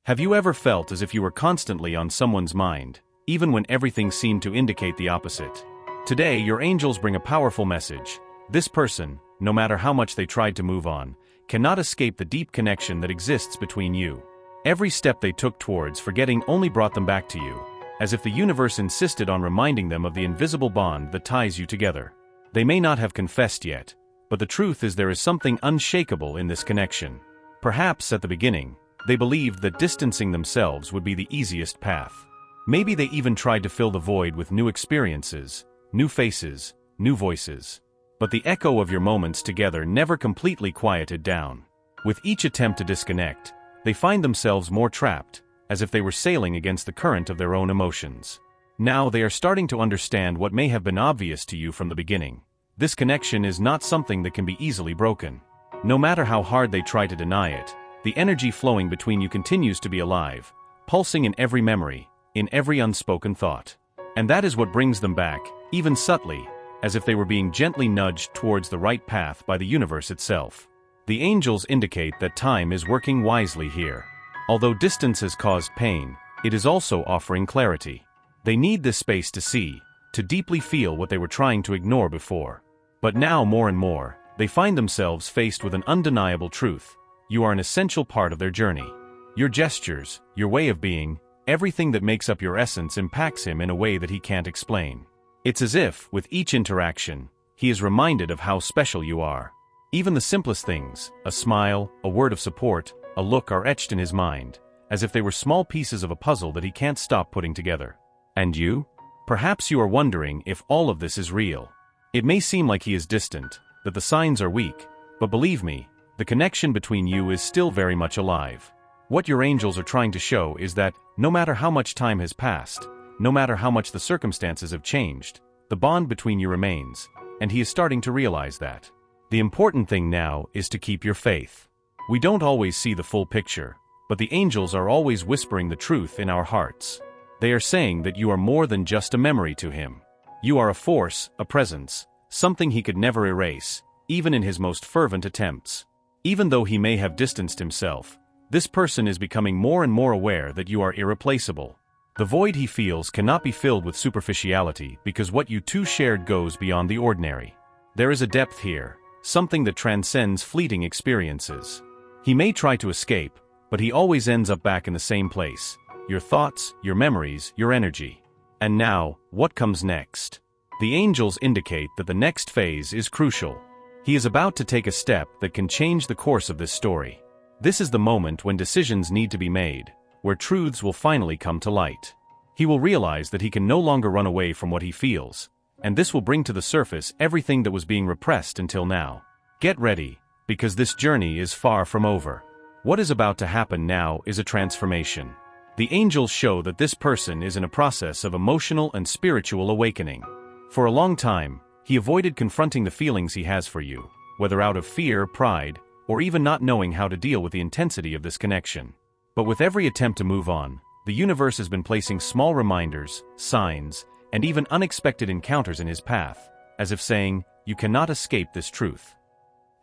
Have you ever felt as if you were constantly on someone's mind, even when everything seemed to indicate the opposite? Today, your angels bring a powerful message. This person, no matter how much they tried to move on, cannot escape the deep connection that exists between you. Every step they took towards forgetting only brought them back to you, as if the universe insisted on reminding them of the invisible bond that ties you together. They may not have confessed yet, but the truth is there is something unshakable in this connection. Perhaps at the beginning, they believed that distancing themselves would be the easiest path. Maybe they even tried to fill the void with new experiences, new faces, new voices. But the echo of your moments together never completely quieted down. With each attempt to disconnect, they find themselves more trapped, as if they were sailing against the current of their own emotions. Now they are starting to understand what may have been obvious to you from the beginning. This connection is not something that can be easily broken. No matter how hard they try to deny it, the energy flowing between you continues to be alive, pulsing in every memory, in every unspoken thought. And that is what brings them back, even subtly, as if they were being gently nudged towards the right path by the universe itself. The angels indicate that time is working wisely here. Although distance has caused pain, it is also offering clarity. They need this space to see, to deeply feel what they were trying to ignore before. But now more and more, they find themselves faced with an undeniable truth. You are an essential part of their journey. Your gestures, your way of being, everything that makes up your essence impacts him in a way that he can't explain. It's as if, with each interaction, he is reminded of how special you are. Even the simplest things, a smile, a word of support, a look are etched in his mind, as if they were small pieces of a puzzle that he can't stop putting together. And you? Perhaps you are wondering if all of this is real. It may seem like he is distant, that the signs are weak, but believe me, the connection between you is still very much alive. What your angels are trying to show is that, no matter how much time has passed, no matter how much the circumstances have changed, the bond between you remains, and he is starting to realize that. The important thing now is to keep your faith. We don't always see the full picture, but the angels are always whispering the truth in our hearts. They are saying that you are more than just a memory to him. You are a force, a presence, something he could never erase, even in his most fervent attempts. Even though he may have distanced himself, this person is becoming more and more aware that you are irreplaceable. The void he feels cannot be filled with superficiality because what you two shared goes beyond the ordinary. There is a depth here, something that transcends fleeting experiences. He may try to escape, but he always ends up back in the same place. Your thoughts, your memories, your energy. And now, what comes next? The angels indicate that the next phase is crucial. He is about to take a step that can change the course of this story. This is the moment when decisions need to be made, where truths will finally come to light. He will realize that he can no longer run away from what he feels, and this will bring to the surface everything that was being repressed until now. Get ready, because this journey is far from over. What is about to happen now is a transformation. The angels show that this person is in a process of emotional and spiritual awakening. For a long time, he avoided confronting the feelings he has for you, whether out of fear, pride, or even not knowing how to deal with the intensity of this connection. But with every attempt to move on, the universe has been placing small reminders, signs, and even unexpected encounters in his path, as if saying, you cannot escape this truth.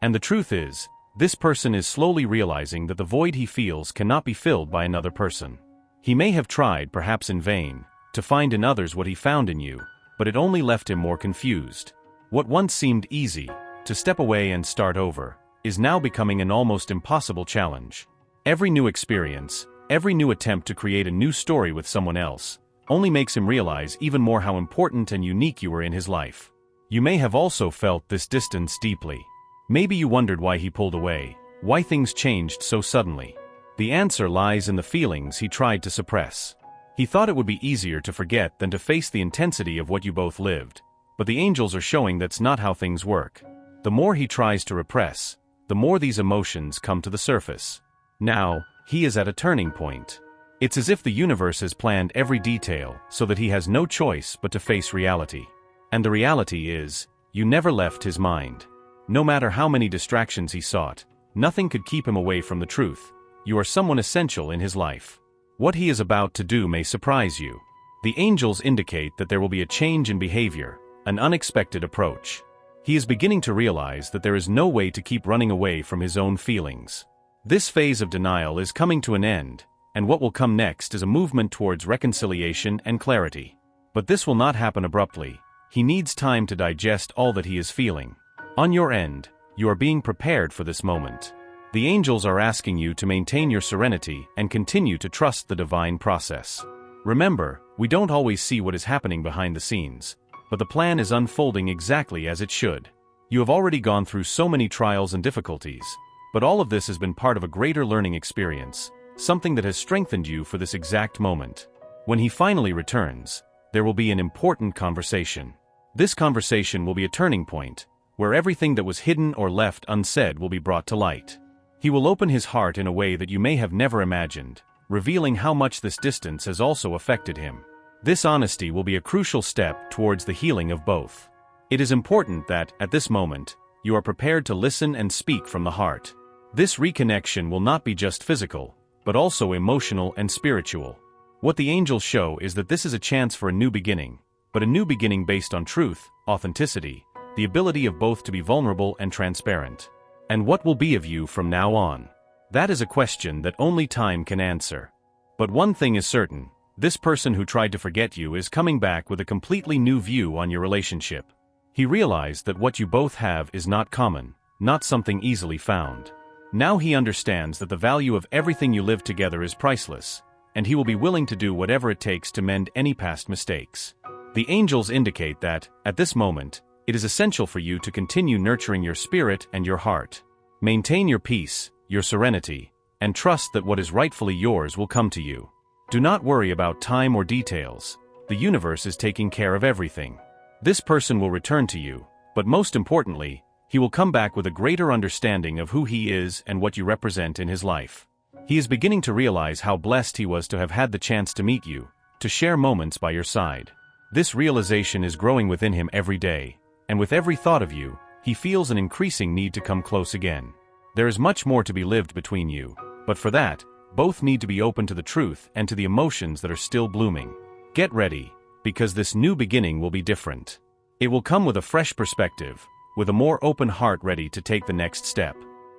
And the truth is, this person is slowly realizing that the void he feels cannot be filled by another person. He may have tried, perhaps in vain, to find in others what he found in you, but it only left him more confused. What once seemed easy, to step away and start over, is now becoming an almost impossible challenge. Every new experience, every new attempt to create a new story with someone else, only makes him realize even more how important and unique you were in his life. You may have also felt this distance deeply. Maybe you wondered why he pulled away, why things changed so suddenly. The answer lies in the feelings he tried to suppress. He thought it would be easier to forget than to face the intensity of what you both lived, but the angels are showing that's not how things work. The more he tries to repress, the more these emotions come to the surface. Now, he is at a turning point. It's as if the universe has planned every detail so that he has no choice but to face reality. And the reality is, you never left his mind. No matter how many distractions he sought, nothing could keep him away from the truth. You are someone essential in his life. What he is about to do may surprise you. The angels indicate that there will be a change in behavior, an unexpected approach. He is beginning to realize that there is no way to keep running away from his own feelings. This phase of denial is coming to an end, and what will come next is a movement towards reconciliation and clarity. But this will not happen abruptly. He needs time to digest all that he is feeling. On your end, you are being prepared for this moment. The angels are asking you to maintain your serenity and continue to trust the divine process. Remember, we don't always see what is happening behind the scenes, but the plan is unfolding exactly as it should. You have already gone through so many trials and difficulties, but all of this has been part of a greater learning experience, something that has strengthened you for this exact moment. When he finally returns, there will be an important conversation. This conversation will be a turning point, where everything that was hidden or left unsaid will be brought to light. He will open his heart in a way that you may have never imagined, revealing how much this distance has also affected him. This honesty will be a crucial step towards the healing of both. It is important that, at this moment, you are prepared to listen and speak from the heart. This reconnection will not be just physical, but also emotional and spiritual. What the angels show is that this is a chance for a new beginning, but a new beginning based on truth, authenticity, the ability of both to be vulnerable and transparent. And what will be of you from now on? That is a question that only time can answer. But one thing is certain, this person who tried to forget you is coming back with a completely new view on your relationship. He realized that what you both have is not common, not something easily found. Now he understands that the value of everything you live together is priceless, and he will be willing to do whatever it takes to mend any past mistakes. The angels indicate that, at this moment, it is essential for you to continue nurturing your spirit and your heart. Maintain your peace, your serenity, and trust that what is rightfully yours will come to you. Do not worry about time or details. The universe is taking care of everything. This person will return to you, but most importantly, he will come back with a greater understanding of who he is and what you represent in his life. He is beginning to realize how blessed he was to have had the chance to meet you, to share moments by your side. This realization is growing within him every day, and with every thought of you, he feels an increasing need to come close again. There is much more to be lived between you, but for that, both need to be open to the truth and to the emotions that are still blooming. Get ready, because this new beginning will be different. It will come with a fresh perspective, with a more open heart ready to take the next step.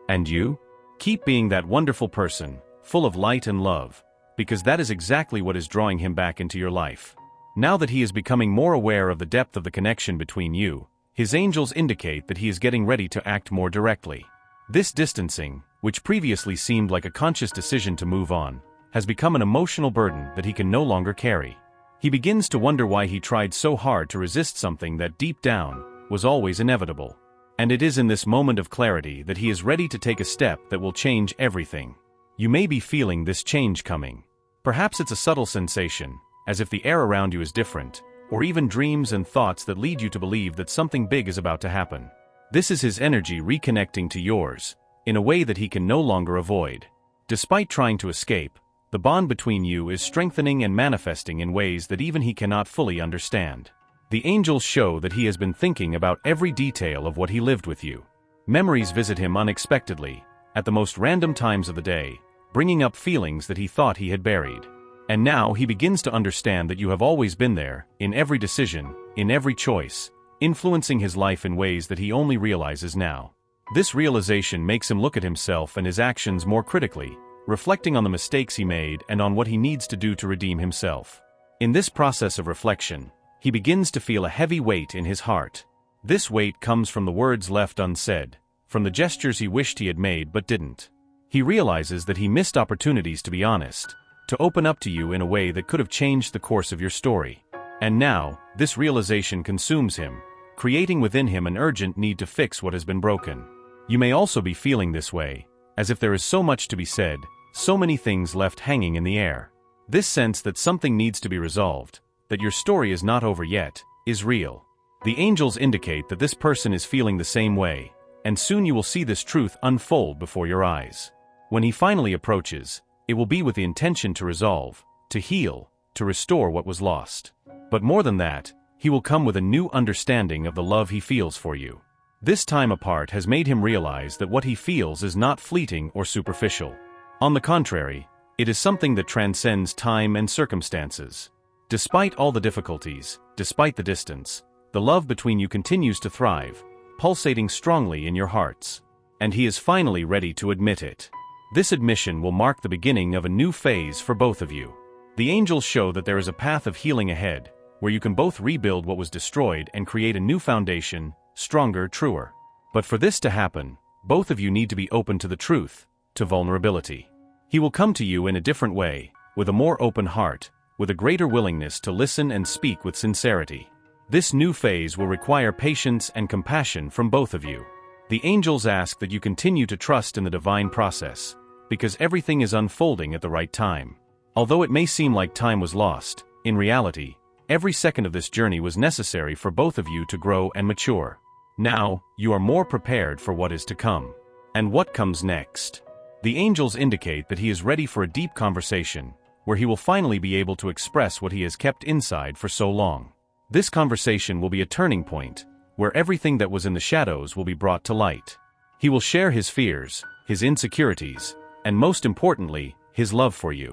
And you? Keep being that wonderful person, full of light and love, because that is exactly what is drawing him back into your life. Now that he is becoming more aware of the depth of the connection between you, his angels indicate that he is getting ready to act more directly. This distancing, which previously seemed like a conscious decision to move on, has become an emotional burden that he can no longer carry. He begins to wonder why he tried so hard to resist something that deep down was always inevitable. And it is in this moment of clarity that he is ready to take a step that will change everything. You may be feeling this change coming. Perhaps it's a subtle sensation, as if the air around you is different, or even dreams and thoughts that lead you to believe that something big is about to happen. This is his energy reconnecting to yours, in a way that he can no longer avoid. Despite trying to escape, the bond between you is strengthening and manifesting in ways that even he cannot fully understand. The angels show that he has been thinking about every detail of what he lived with you. Memories visit him unexpectedly, at the most random times of the day, bringing up feelings that he thought he had buried. And now he begins to understand that you have always been there, in every decision, in every choice, influencing his life in ways that he only realizes now. This realization makes him look at himself and his actions more critically, reflecting on the mistakes he made and on what he needs to do to redeem himself. In this process of reflection, he begins to feel a heavy weight in his heart. This weight comes from the words left unsaid, from the gestures he wished he had made but didn't. He realizes that he missed opportunities to be honest, to open up to you in a way that could have changed the course of your story. And now, this realization consumes him, creating within him an urgent need to fix what has been broken. You may also be feeling this way, as if there is so much to be said, so many things left hanging in the air. This sense that something needs to be resolved, that your story is not over yet, is real. The angels indicate that this person is feeling the same way, and soon you will see this truth unfold before your eyes. When he finally approaches, it will be with the intention to resolve, to heal, to restore what was lost. But more than that, he will come with a new understanding of the love he feels for you. This time apart has made him realize that what he feels is not fleeting or superficial. On the contrary, it is something that transcends time and circumstances. Despite all the difficulties, despite the distance, the love between you continues to thrive, pulsating strongly in your hearts. And he is finally ready to admit it. This admission will mark the beginning of a new phase for both of you. The angels show that there is a path of healing ahead, where you can both rebuild what was destroyed and create a new foundation, stronger, truer. But for this to happen, both of you need to be open to the truth, to vulnerability. He will come to you in a different way, with a more open heart, with a greater willingness to listen and speak with sincerity. This new phase will require patience and compassion from both of you. The angels ask that you continue to trust in the divine process, because everything is unfolding at the right time. Although it may seem like time was lost, in reality, every second of this journey was necessary for both of you to grow and mature. Now, you are more prepared for what is to come. And what comes next? The angels indicate that he is ready for a deep conversation, where he will finally be able to express what he has kept inside for so long. This conversation will be a turning point, where everything that was in the shadows will be brought to light. He will share his fears, his insecurities, and most importantly, his love for you.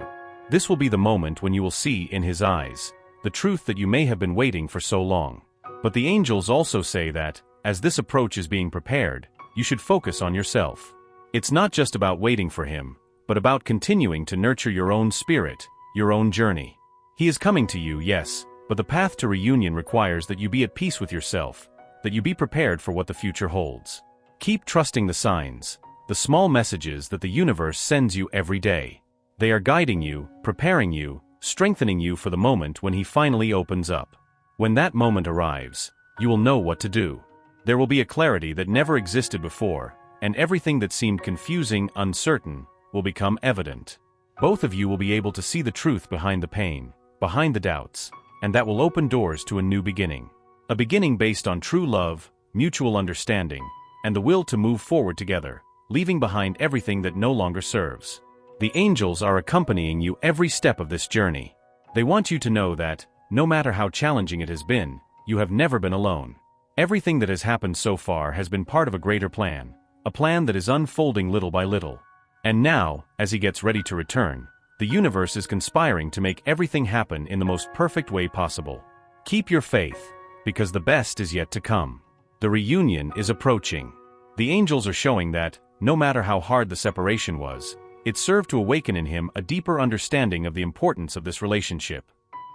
This will be the moment when you will see in his eyes the truth that you may have been waiting for so long. But the angels also say that, as this approach is being prepared, you should focus on yourself. It's not just about waiting for him, but about continuing to nurture your own spirit, your own journey. He is coming to you, yes, but the path to reunion requires that you be at peace with yourself, that you be prepared for what the future holds. Keep trusting the signs, the small messages that the universe sends you every day. They are guiding you, preparing you, strengthening you for the moment when he finally opens up. When that moment arrives, you will know what to do. There will be a clarity that never existed before, and everything that seemed confusing, uncertain, will become evident. Both of you will be able to see the truth behind the pain, behind the doubts, and that will open doors to a new beginning. A beginning based on true love, mutual understanding, and the will to move forward together, leaving behind everything that no longer serves. The angels are accompanying you every step of this journey. They want you to know that, no matter how challenging it has been, you have never been alone. Everything that has happened so far has been part of a greater plan, a plan that is unfolding little by little. And now, as he gets ready to return, the universe is conspiring to make everything happen in the most perfect way possible. Keep your faith, because the best is yet to come. The reunion is approaching. The angels are showing that, no matter how hard the separation was, it served to awaken in him a deeper understanding of the importance of this relationship.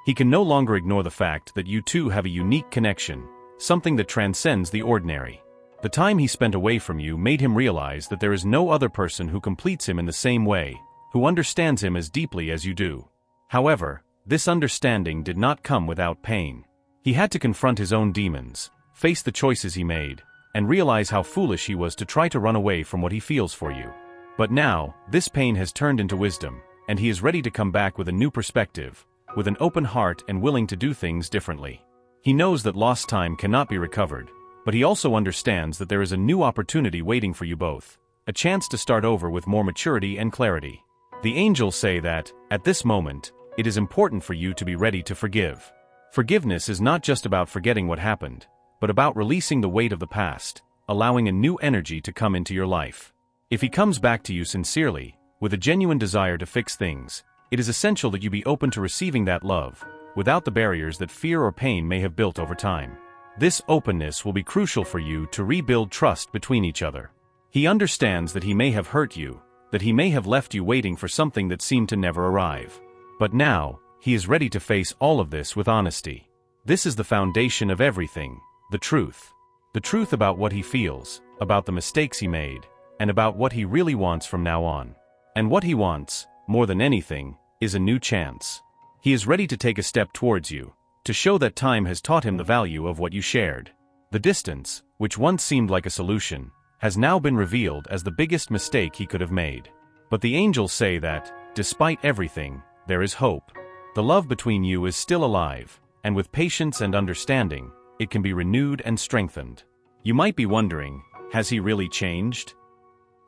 He can no longer ignore the fact that you two have a unique connection, something that transcends the ordinary. The time he spent away from you made him realize that there is no other person who completes him in the same way, who understands him as deeply as you do. However, this understanding did not come without pain. He had to confront his own demons, face the choices he made, and realize how foolish he was to try to run away from what he feels for you. But now, this pain has turned into wisdom, and he is ready to come back with a new perspective, with an open heart and willing to do things differently. He knows that lost time cannot be recovered, but he also understands that there is a new opportunity waiting for you both, a chance to start over with more maturity and clarity. The angels say that, at this moment, it is important for you to be ready to forgive. Forgiveness is not just about forgetting what happened, but about releasing the weight of the past, allowing a new energy to come into your life. If he comes back to you sincerely, with a genuine desire to fix things, it is essential that you be open to receiving that love, without the barriers that fear or pain may have built over time. This openness will be crucial for you to rebuild trust between each other. He understands that he may have hurt you, that he may have left you waiting for something that seemed to never arrive. But now, he is ready to face all of this with honesty. This is the foundation of everything, the truth. The truth about what he feels, about the mistakes he made, and about what he really wants from now on. And what he wants, more than anything, is a new chance. He is ready to take a step towards you, to show that time has taught him the value of what you shared. The distance, which once seemed like a solution, has now been revealed as the biggest mistake he could have made. But the angels say that, despite everything, there is hope. The love between you is still alive, and with patience and understanding, it can be renewed and strengthened. You might be wondering, has he really changed?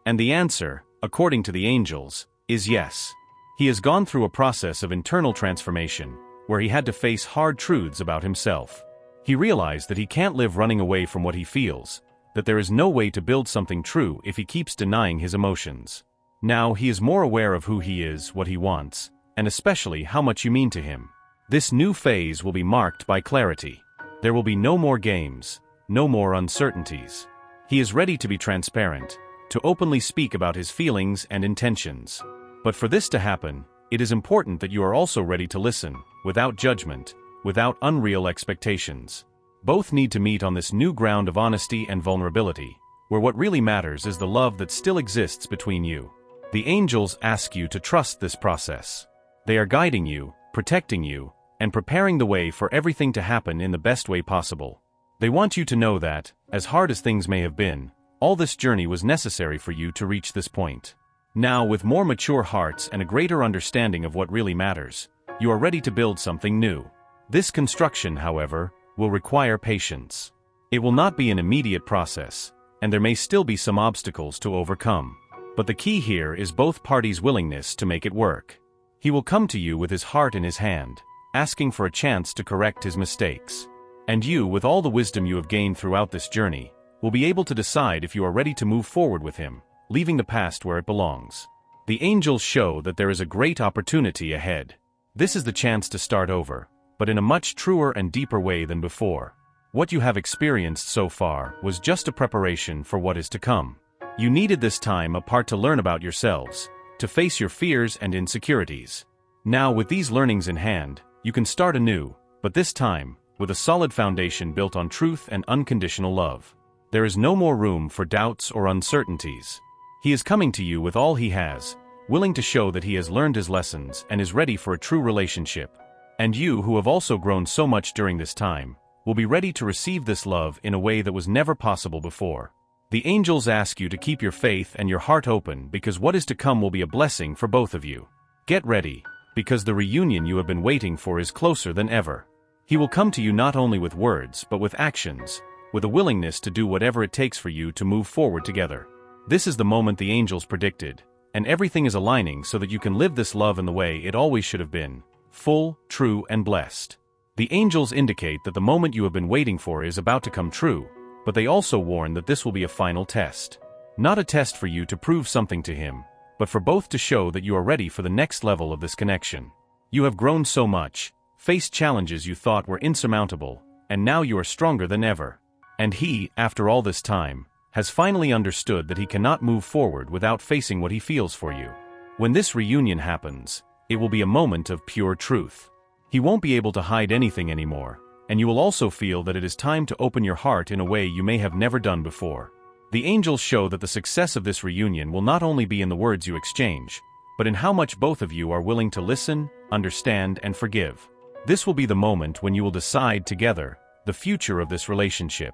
And the answer, according to the angels, is yes. He has gone through a process of internal transformation, where he had to face hard truths about himself. He realized that he can't live running away from what he feels, that there is no way to build something true if he keeps denying his emotions. Now he is more aware of who he is, what he wants, and especially how much you mean to him. This new phase will be marked by clarity. There will be no more games, no more uncertainties. He is ready to be transparent, to openly speak about his feelings and intentions. But for this to happen, it is important that you are also ready to listen, without judgment, without unreal expectations. Both need to meet on this new ground of honesty and vulnerability, where what really matters is the love that still exists between you. The angels ask you to trust this process. They are guiding you, protecting you, and preparing the way for everything to happen in the best way possible. They want you to know that, as hard as things may have been, all this journey was necessary for you to reach this point. Now, with more mature hearts and a greater understanding of what really matters, you are ready to build something new. This construction, however, will require patience. It will not be an immediate process, and there may still be some obstacles to overcome. But the key here is both parties' willingness to make it work. He will come to you with his heart in his hand, asking for a chance to correct his mistakes. And you, with all the wisdom you have gained throughout this journey, will be able to decide if you are ready to move forward with him, leaving the past where it belongs. The angels show that there is a great opportunity ahead. This is the chance to start over, but in a much truer and deeper way than before. What you have experienced so far was just a preparation for what is to come. You needed this time apart to learn about yourselves, to face your fears and insecurities. Now, with these learnings in hand, you can start anew, but this time, with a solid foundation built on truth and unconditional love. There is no more room for doubts or uncertainties. He is coming to you with all he has, willing to show that he has learned his lessons and is ready for a true relationship. And you, who have also grown so much during this time, will be ready to receive this love in a way that was never possible before. The angels ask you to keep your faith and your heart open because what is to come will be a blessing for both of you. Get ready, because the reunion you have been waiting for is closer than ever. He will come to you not only with words but with actions, with a willingness to do whatever it takes for you to move forward together. This is the moment the angels predicted, and everything is aligning so that you can live this love in the way it always should have been, full, true, and blessed. The angels indicate that the moment you have been waiting for is about to come true, but they also warn that this will be a final test. Not a test for you to prove something to him, but for both to show that you are ready for the next level of this connection. You have grown so much, faced challenges you thought were insurmountable, and now you are stronger than ever. And he, after all this time, has finally understood that he cannot move forward without facing what he feels for you. When this reunion happens, it will be a moment of pure truth. He won't be able to hide anything anymore, and you will also feel that it is time to open your heart in a way you may have never done before. The angels show that the success of this reunion will not only be in the words you exchange, but in how much both of you are willing to listen, understand, and forgive. This will be the moment when you will decide together the future of this relationship.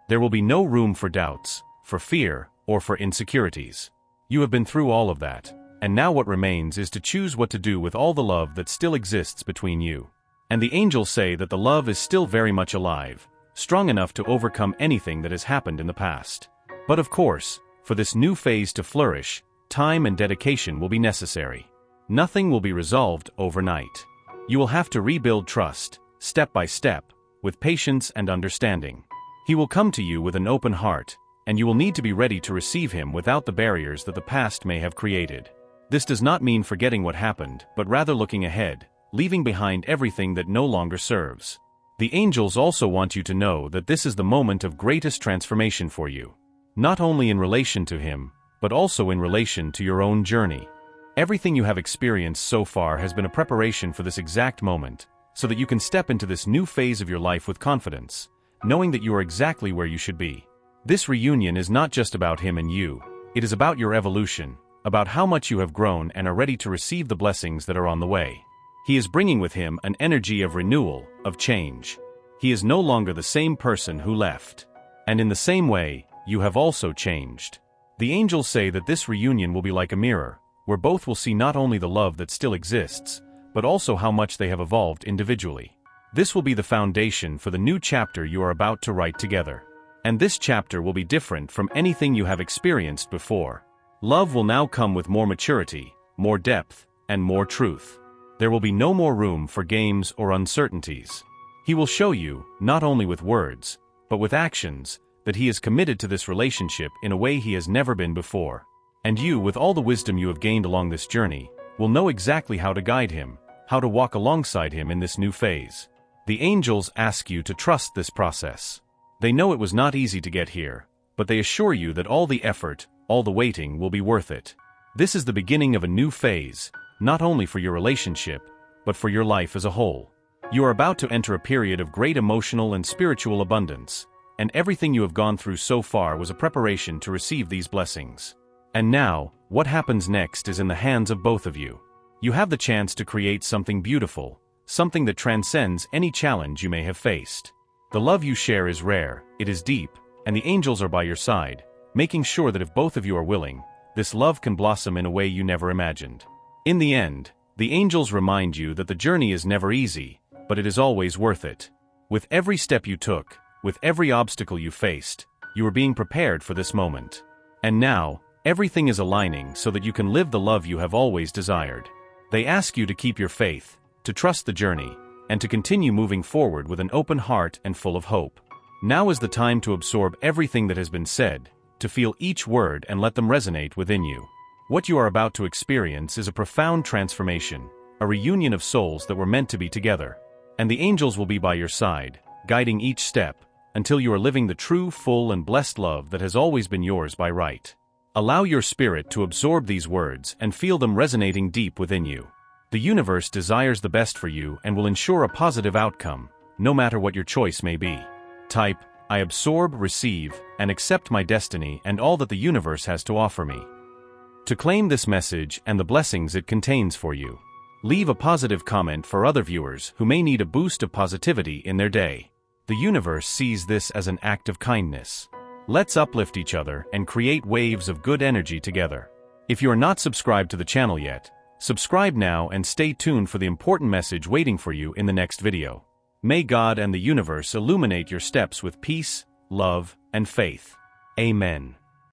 There will be no room for doubts, for fear, or for insecurities. You have been through all of that, and now what remains is to choose what to do with all the love that still exists between you. And the angels say that the love is still very much alive, strong enough to overcome anything that has happened in the past. But of course, for this new phase to flourish, time and dedication will be necessary. Nothing will be resolved overnight. You will have to rebuild trust, step by step, with patience and understanding. He will come to you with an open heart, and you will need to be ready to receive him without the barriers that the past may have created. This does not mean forgetting what happened, but rather looking ahead, leaving behind everything that no longer serves. The angels also want you to know that this is the moment of greatest transformation for you. Not only in relation to him, but also in relation to your own journey. Everything you have experienced so far has been a preparation for this exact moment, so that you can step into this new phase of your life with confidence, knowing that you are exactly where you should be. This reunion is not just about him and you, it is about your evolution, about how much you have grown and are ready to receive the blessings that are on the way. He is bringing with him an energy of renewal, of change. He is no longer the same person who left. And in the same way, you have also changed. The angels say that this reunion will be like a mirror, where both will see not only the love that still exists, but also how much they have evolved individually. This will be the foundation for the new chapter you are about to write together. And this chapter will be different from anything you have experienced before. Love will now come with more maturity, more depth, and more truth. There will be no more room for games or uncertainties. He will show you, not only with words, but with actions, that he is committed to this relationship in a way he has never been before. And you, with all the wisdom you have gained along this journey, will know exactly how to guide him, how to walk alongside him in this new phase. The angels ask you to trust this process. They know it was not easy to get here, but they assure you that all the effort, all the waiting will be worth it. This is the beginning of a new phase, not only for your relationship, but for your life as a whole. You are about to enter a period of great emotional and spiritual abundance, and everything you have gone through so far was a preparation to receive these blessings. And now, what happens next is in the hands of both of you. You have the chance to create something beautiful, something that transcends any challenge you may have faced. The love you share is rare, it is deep, and the angels are by your side, making sure that if both of you are willing, this love can blossom in a way you never imagined. In the end, the angels remind you that the journey is never easy, but it is always worth it. With every step you took, with every obstacle you faced, you are being prepared for this moment. And now, everything is aligning so that you can live the love you have always desired. They ask you to keep your faith, to trust the journey, and to continue moving forward with an open heart and full of hope. Now is the time to absorb everything that has been said, to feel each word and let them resonate within you. What you are about to experience is a profound transformation, a reunion of souls that were meant to be together. And the angels will be by your side, guiding each step, until you are living the true, full, and blessed love that has always been yours by right. Allow your spirit to absorb these words and feel them resonating deep within you. The universe desires the best for you and will ensure a positive outcome, no matter what your choice may be. Type, I absorb, receive, and accept my destiny and all that the universe has to offer me. To claim this message and the blessings it contains for you, leave a positive comment for other viewers who may need a boost of positivity in their day. The universe sees this as an act of kindness. Let's uplift each other and create waves of good energy together. If you are not subscribed to the channel yet, subscribe now and stay tuned for the important message waiting for you in the next video. May God and the universe illuminate your steps with peace, love, and faith. Amen.